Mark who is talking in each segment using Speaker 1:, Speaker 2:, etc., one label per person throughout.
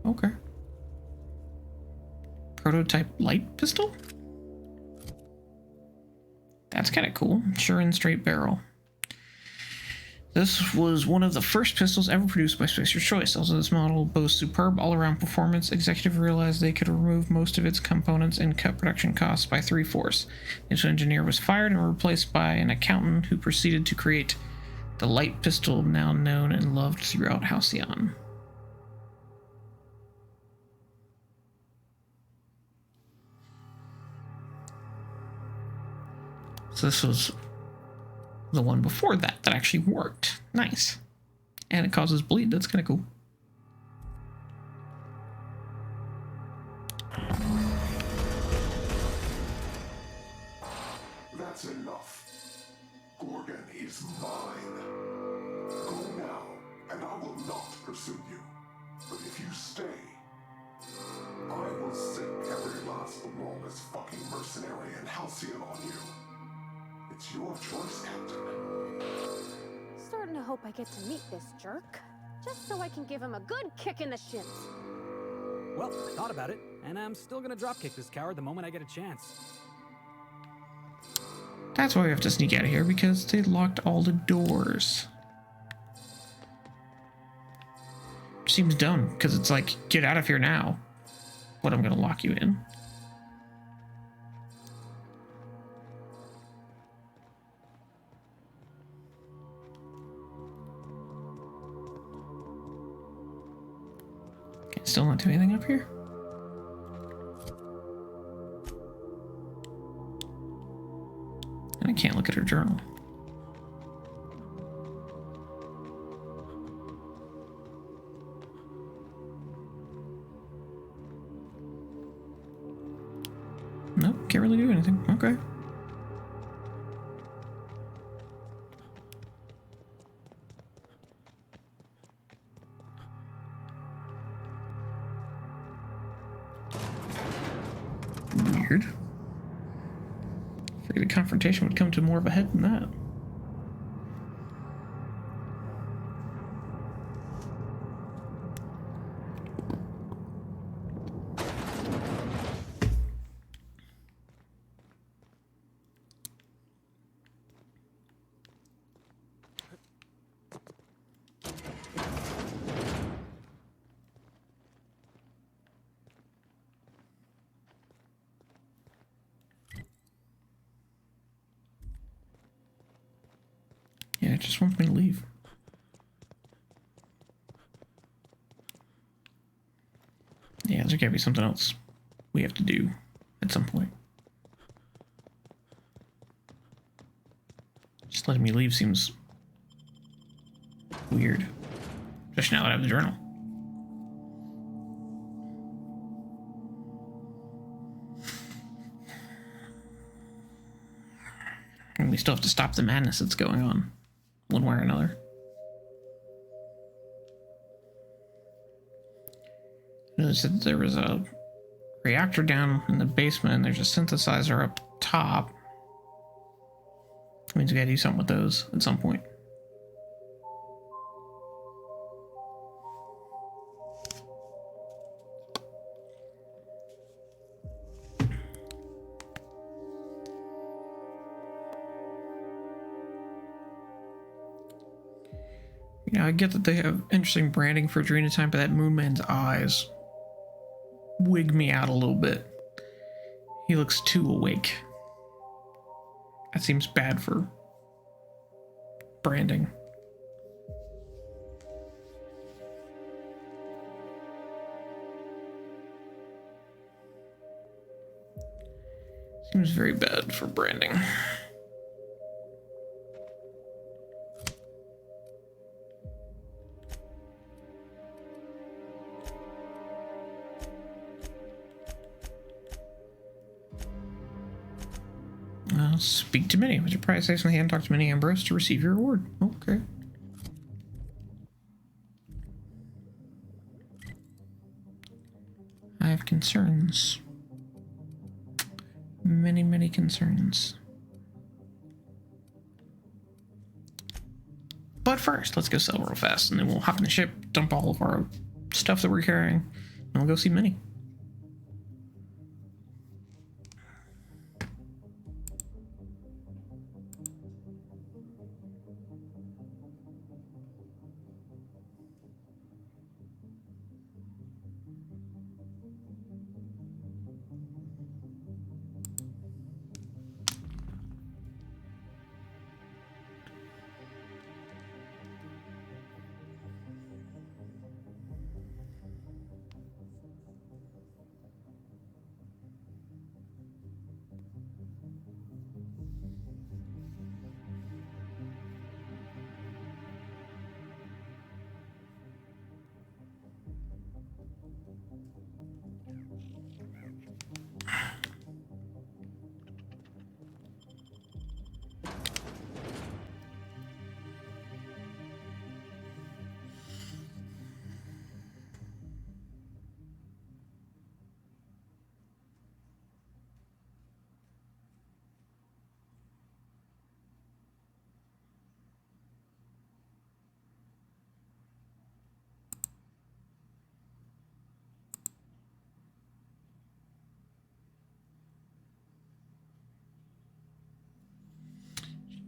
Speaker 1: Okay. Prototype light pistol? That's kind of cool. Sure and straight barrel. This was one of the first pistols ever produced by Spacer's Choice. Also, this model boasts superb all-around performance. Executive realized they could remove most of its components and cut production costs by 3/4. The engineer was fired and replaced by an accountant who proceeded to create the light pistol now known and loved throughout Halcyon. So this was the one before that actually worked. Nice. And it causes bleed. That's kind of cool.
Speaker 2: That's enough. Gorgon is mine. Go now, and I will not pursue you. But if you stay, I will sick every last lawless fucking mercenary in Halcyon on you. It's your choice, Captain.
Speaker 3: Starting to hope I get to meet this jerk, just so I can give him a good kick in the shins.
Speaker 4: Well, I thought about it, and I'm still gonna dropkick this coward the moment I get a chance.
Speaker 1: That's why we have to sneak out of here, because they locked all the doors. Seems dumb, because it's like, get out of here now. But I'm gonna lock you in. Okay, still not do anything up here? And I can't look at her journal. Nope, can't really do anything. Okay. Weird. Figured the confrontation would come to more of a head than that. Yeah, it just wants me to leave. Yeah, there's gotta be something else we have to do at some point. Just letting me leave seems weird. Just now that I have the journal. And we still have to stop the madness that's going on, one way or another. Notice that there was a reactor down in the basement, and there's a synthesizer up top. That means we gotta do something with those at some point. You know, I get that they have interesting branding for Adrena Time, but that Moonman's eyes wig me out a little bit. He looks too awake. That seems bad for branding. Seems very bad for branding. Speak to Minnie. With your prize safe in the hand, talk to Minnie Ambrose to receive your reward. Okay. I have concerns. Many, many concerns. But first, let's go sell real fast, and then we'll hop in the ship, dump all of our stuff that we're carrying, I'll go see Minnie.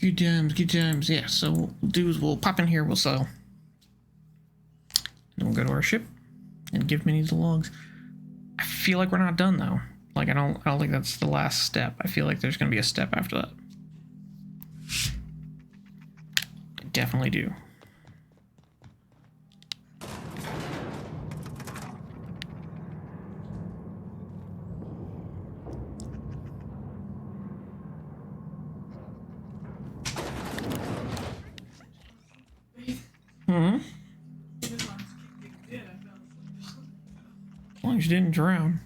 Speaker 1: Good times, good times. Yeah, so what we'll do is we'll pop in here, we'll sell. And we'll go to our ship and give Minnie the logs. I feel like we're not done though. Like I don't think that's the last step. I feel like there's gonna be a step after that. I definitely do. As long as you didn't drown.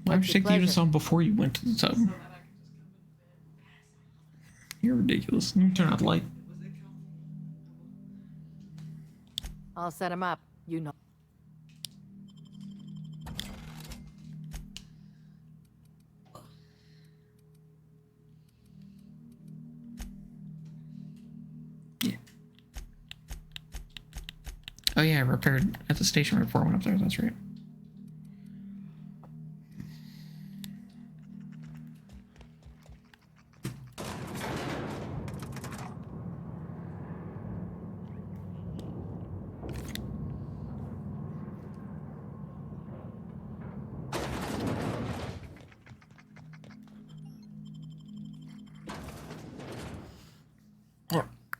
Speaker 1: Why would you take the units on before you went to the tub? You're ridiculous. You can turn out the light.
Speaker 5: I'll set him up. You know.
Speaker 1: Yeah. Oh yeah, I repaired at the station right before I went up there. That's right.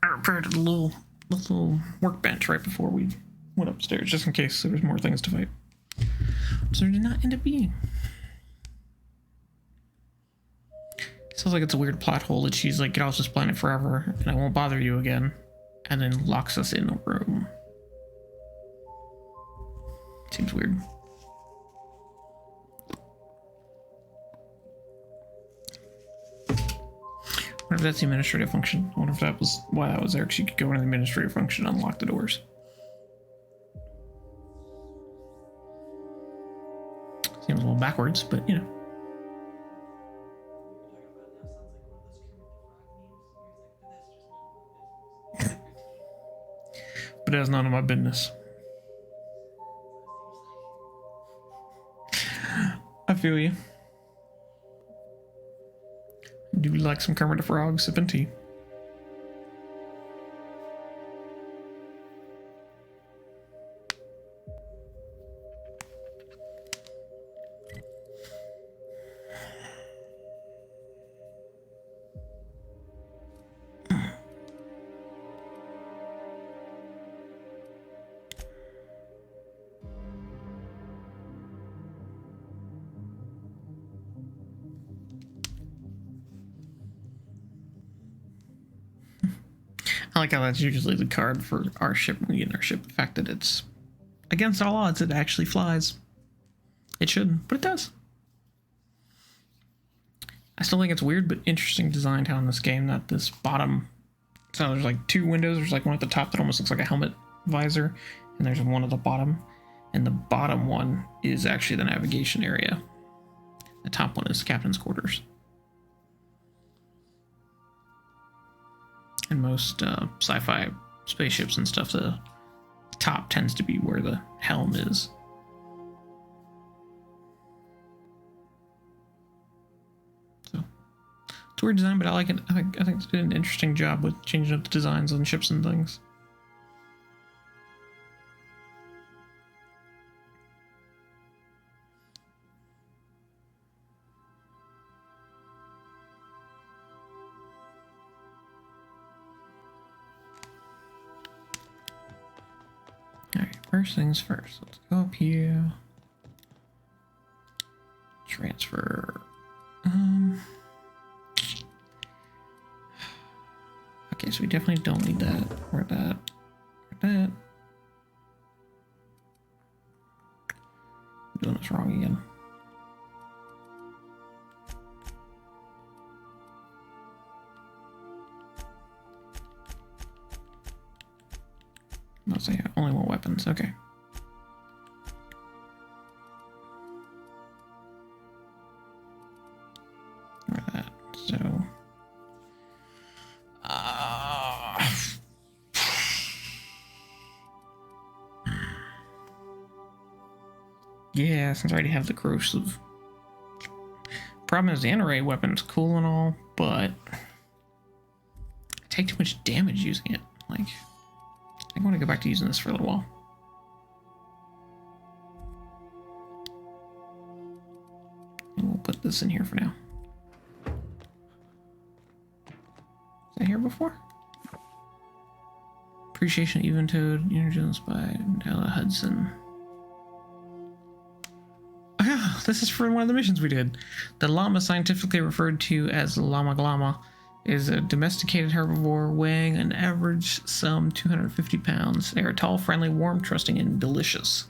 Speaker 1: I repaired a little workbench right before we went upstairs, just in case there was more things to fight. So there did not end up being. Sounds like it's a weird plot hole that she's like, get off this planet forever, and I won't bother you again, and then locks us in a room. Seems weird. I wonder if that's the administrative function. I wonder if that was why that was there, because you could go into the administrative function and unlock the doors. Seems a little backwards, but you know. But that's none of my business. I feel you. Do you like some Kermit the Frog sipping tea? I like how that's usually the card for our ship when we get in our ship. The fact that it's against all odds, it actually flies. It shouldn't, but it does. I still think it's weird, but interesting designed how in this game that this bottom, so there's like two windows. There's like one at the top that almost looks like a helmet visor, and there's one at the bottom. And the bottom one is actually the navigation area. The top one is captain's quarters. And most sci-fi spaceships and stuff, the top tends to be where the helm is. So it's a weird design, but I like it. I think it's did an interesting job with changing up the designs on ships and things. Alright, first things first. Let's go up here. Transfer. Okay, so we definitely don't need that. Or that. Or that. I'm doing this wrong again. Let's say I only want weapons. Okay. Or that. So. Yeah, since I already have the corrosive. Problem is the NRA weapon's cool and all, but I take too much damage using it. Like, I want to go back to using this for a little while. And we'll put this in here for now. Was that here before? Appreciation even Toad, Energins by Della Hudson. Oh yeah, this is for one of the missions we did. The llama, scientifically referred to as llama glama, is a domesticated herbivore weighing an average some 250 pounds. They are tall, friendly, warm, trusting, and delicious.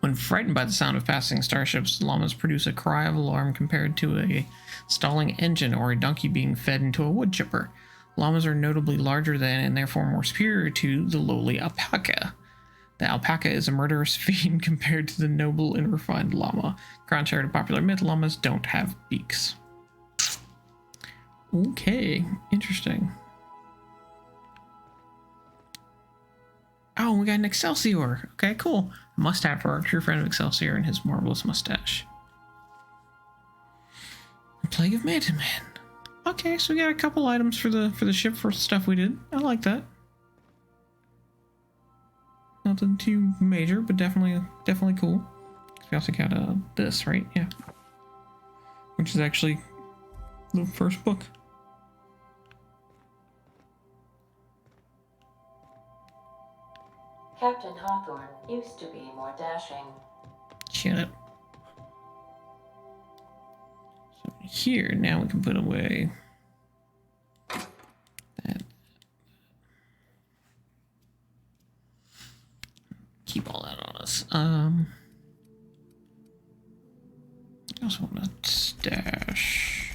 Speaker 1: When frightened by the sound of passing starships, llamas produce a cry of alarm compared to a stalling engine or a donkey being fed into a wood chipper. Llamas are notably larger than and therefore more superior to the lowly alpaca. The alpaca is a murderous fiend compared to the noble and refined llama. Contrary to popular myth, llamas don't have beaks. Okay, interesting. Oh, we got an Excelsior. Okay, cool. Must have for our true friend of Excelsior and his marvelous mustache. The Plague of Manton Man. Okay, so we got a couple items for the ship for stuff we did. I like that. Nothing too major, but definitely cool. We also got this, right? Yeah. Which is actually the first book.
Speaker 6: Captain Hawthorne used to be more dashing.
Speaker 1: Shut up. So here, now we can put away that. Keep all that on us. I also want to stash.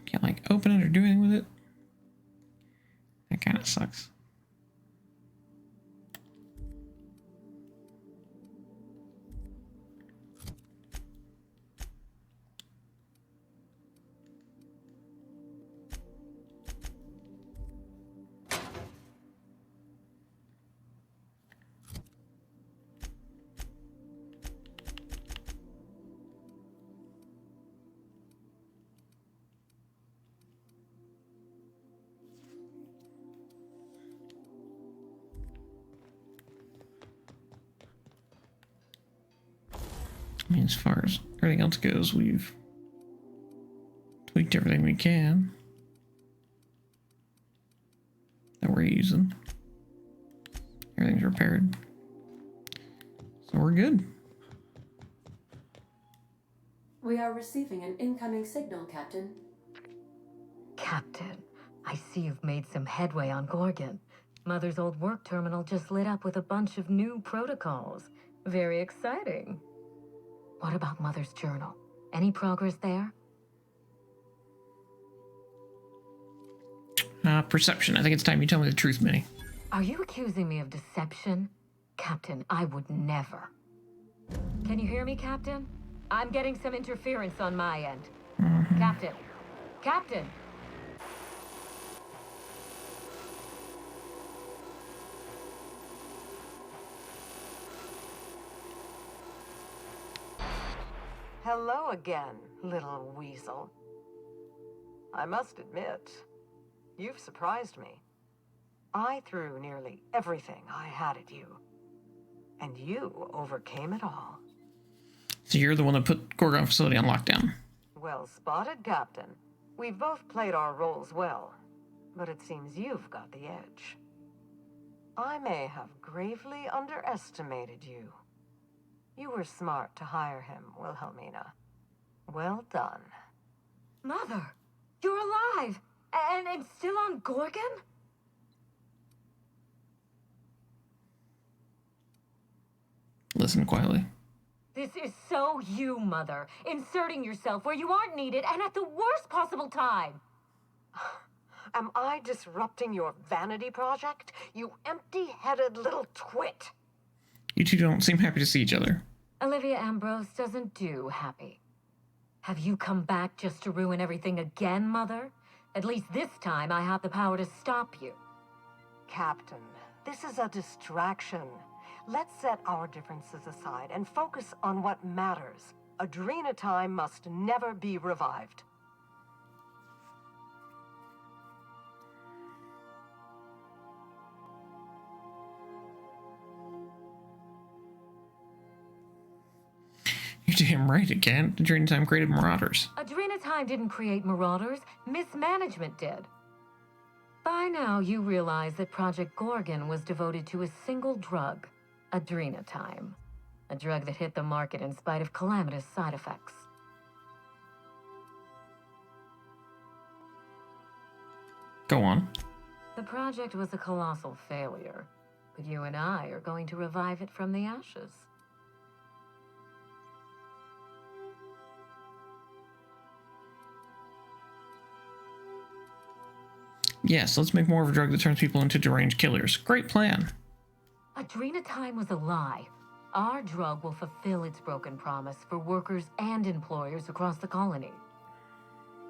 Speaker 1: Can't like open it or do anything with it. That kind of sucks. I mean, as far as everything else goes, we've tweaked everything we can that we're using. Everything's repaired. So we're good.
Speaker 7: We are receiving an incoming signal, Captain.
Speaker 8: Captain, I see you've made some headway on Gorgon.
Speaker 5: Mother's old work terminal just lit up with a bunch of new protocols. Very exciting. What about Mother's journal? Any progress there?
Speaker 1: Perception. I think it's time you tell me the truth, Minnie.
Speaker 5: Are you accusing me of deception? Captain, I would never. Can you hear me, Captain? I'm getting some interference on my end. Captain! Captain!
Speaker 8: Hello again, little weasel. I must admit, you've surprised me. I threw nearly everything I had at you, and you overcame it all.
Speaker 1: So you're the one that put Gorgon facility on lockdown.
Speaker 8: Well spotted, Captain. We've both played our roles well, but it seems you've got the edge. I may have gravely underestimated you. You were smart to hire him, Wilhelmina. Well done.
Speaker 5: Mother! You're alive! And still on Gorgon?
Speaker 1: Listen quietly.
Speaker 5: This is so you, Mother. Inserting yourself where you aren't needed and at the worst possible time.
Speaker 8: Am I disrupting your vanity project? You empty-headed little twit!
Speaker 1: You two don't seem happy to see each other.
Speaker 5: Olivia Ambrose doesn't do happy. Have you come back just to ruin everything again, Mother? At least this time I have the power to stop you.
Speaker 8: Captain, this is a distraction. Let's set our differences aside and focus on what matters. Adrena time must never be revived.
Speaker 1: You're damn right it can't. Adrena time created Marauders.
Speaker 5: Adrena Time didn't create Marauders. Mismanagement did. By now, you realize that Project Gorgon was devoted to a single drug, Adrena Time. A drug that hit the market in spite of calamitous side effects.
Speaker 1: Go on.
Speaker 5: The project was a colossal failure, but you and I are going to revive it from the ashes.
Speaker 1: Yes, let's make more of a drug that turns people into deranged killers. Great plan.
Speaker 5: Adrena Time was a lie. Our drug will fulfill its broken promise for workers and employers across the colony.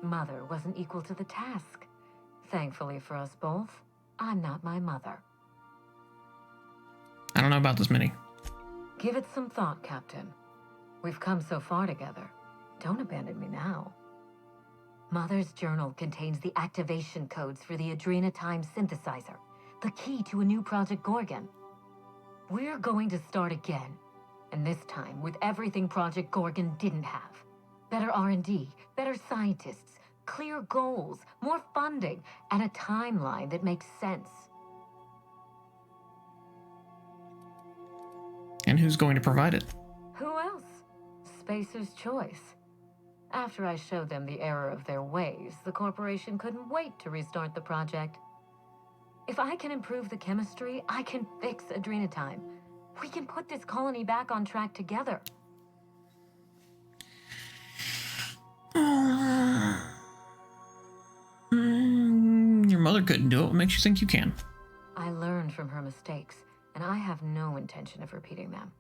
Speaker 5: Mother wasn't equal to the task. Thankfully for us both, I'm not my mother.
Speaker 1: I don't know about this, Minnie.
Speaker 5: Give it some thought, Captain. We've come so far together. Don't abandon me now. Mother's journal contains the activation codes for the Adrena Time synthesizer, the key to a new Project Gorgon. We're going to start again, and this time with everything Project Gorgon didn't have. Better R&D, better scientists, clear goals, more funding, and a timeline that makes sense.
Speaker 1: And who's going to provide it?
Speaker 5: Who else? Spacer's choice. After I showed them the error of their ways, the corporation couldn't wait to restart the project. If I can improve the chemistry, I can fix Adrena Time. We can put this colony back on track together.
Speaker 1: Your mother couldn't do it. What makes you think you can?
Speaker 5: I learned from her mistakes, and I have no intention of repeating them.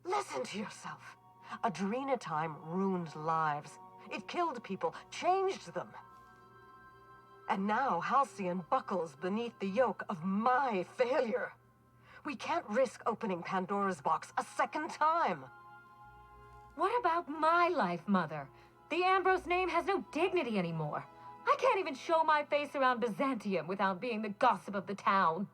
Speaker 8: Listen to yourself. Adrena Time ruined lives. It killed people, changed them. And now Halcyon buckles beneath the yoke of my failure. We can't risk opening Pandora's box a second time.
Speaker 5: What about my life, Mother? The Ambrose name has no dignity anymore. I can't even show my face around Byzantium without being the gossip of the town.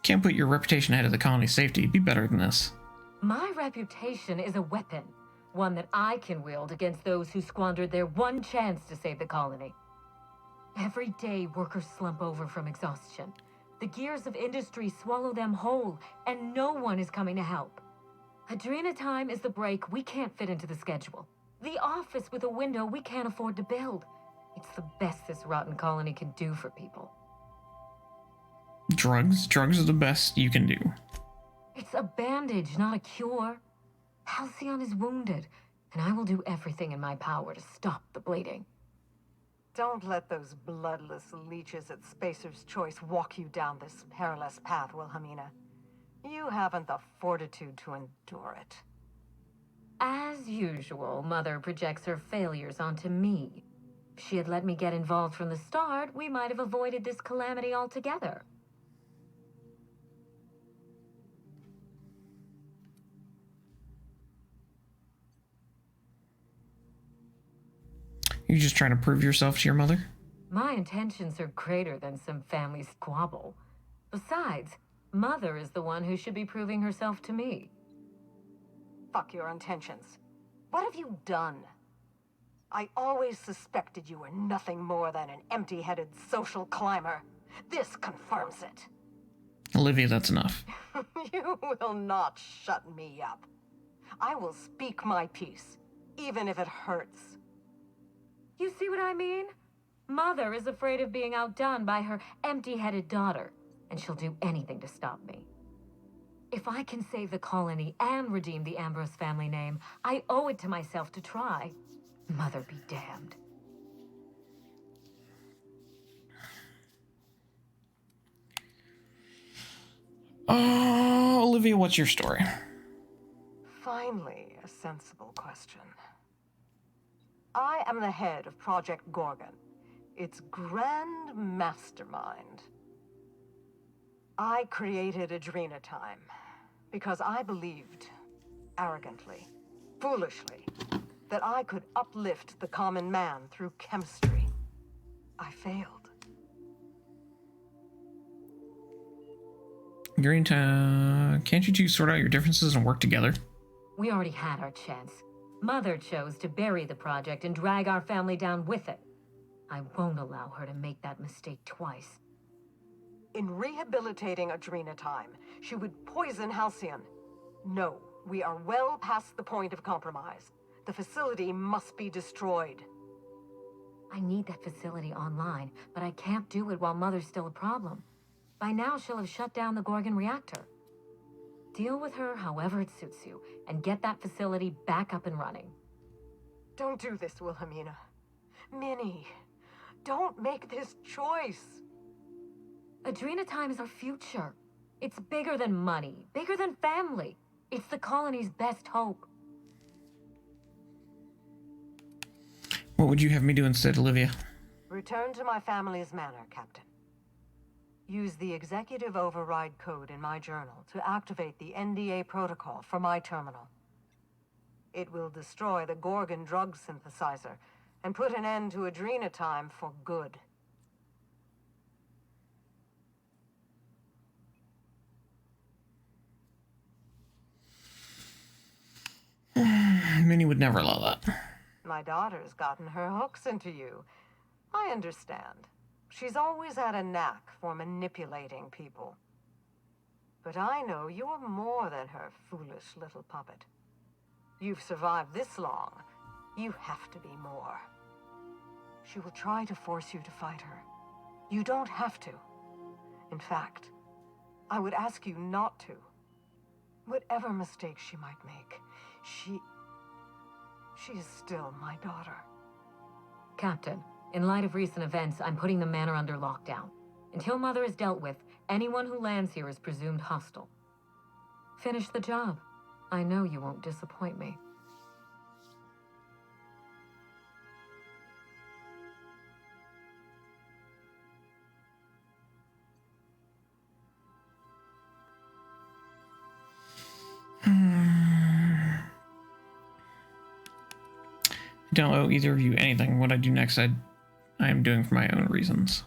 Speaker 1: Can't put your reputation ahead of the colony's safety. Be better than this.
Speaker 5: My reputation is a weapon, one that I can wield against those who squandered their one chance to save the colony. Every day, workers slump over from exhaustion. The gears of industry swallow them whole, and no one is coming to help. Adrena Time is the break we can't fit into the schedule. The office with a window we can't afford to build. It's the best this rotten colony can do for people.
Speaker 1: Drugs? Drugs are the best you can do.
Speaker 5: It's a bandage, not a cure. Halcyon is wounded, and I will do everything in my power to stop the bleeding.
Speaker 8: Don't let those bloodless leeches at Spacer's Choice walk you down this perilous path, Wilhelmina. You haven't the fortitude to endure it.
Speaker 5: As usual, Mother projects her failures onto me. If she had let me get involved from the start, we might have avoided this calamity altogether.
Speaker 1: You're just trying to prove yourself to your mother?
Speaker 5: My intentions are greater than some family squabble. Besides, Mother is the one who should be proving herself to me.
Speaker 8: Fuck your intentions. What have you done? I always suspected you were nothing more than an empty-headed social climber. This confirms it.
Speaker 1: Olivia, that's enough.
Speaker 8: You will not shut me up. I will speak my piece, even if it hurts.
Speaker 5: You see what I mean? Mother is afraid of being outdone by her empty-headed daughter, and she'll do anything to stop me. If I can save the colony and redeem the Ambrose family name, I owe it to myself to try. Mother be damned.
Speaker 1: Olivia, what's your story?
Speaker 8: Finally, a sensible question. I am the head of Project Gorgon, its grand mastermind. I created Adrena Time because I believed, arrogantly, foolishly, that I could uplift the common man through chemistry. I failed.
Speaker 1: Can't you two sort out your differences and work together?
Speaker 5: We already had our chance. Mother chose to bury the project and drag our family down with it. I won't allow her to make that mistake twice.
Speaker 8: In rehabilitating Adrena Time, she would poison Halcyon. No, we are well past the point of compromise. The facility must be destroyed.
Speaker 5: I need that facility online, but I can't do it while Mother's still a problem. By now, she'll have shut down the Gorgon reactor. Deal with her however it suits you, and get that facility back up and running.
Speaker 8: Don't do this, Wilhelmina. Minnie, don't make this choice.
Speaker 5: Adrena Time is our future. It's bigger than money, bigger than family. It's the colony's best hope.
Speaker 1: What would you have me do instead, Olivia?
Speaker 8: Return to my family's manor, Captain. Use the executive override code in my journal to activate the NDA protocol for my terminal. It will destroy the Gorgon drug synthesizer and put an end to Adrena Time for good.
Speaker 1: Minnie would never allow that.
Speaker 8: My daughter's gotten her hooks into you. I understand. She's always had a knack for manipulating people. But I know you're more than her foolish little puppet. You've survived this long. You have to be more. She will try to force you to fight her. You don't have to. In fact, I would ask you not to. Whatever mistakes she might make, she is still my daughter.
Speaker 5: Captain, in light of recent events, I'm putting the manor under lockdown. Until Mother is dealt with, anyone who lands here is presumed hostile. Finish the job. I know you won't disappoint me.
Speaker 1: I don't owe either of you anything. What I do next, I am doing for my own reasons.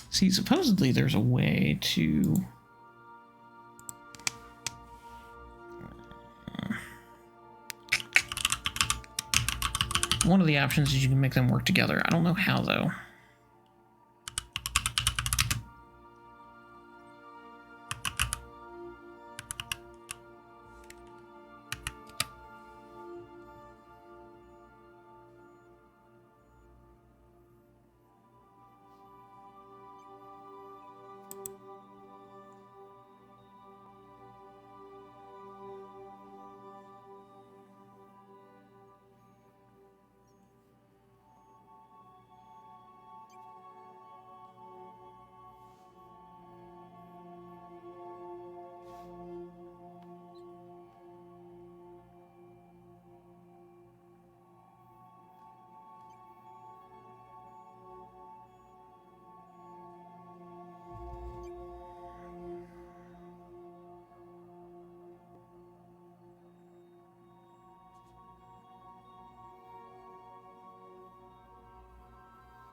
Speaker 1: See, supposedly there's a way to... One of the options is you can make them work together. I don't know how, though.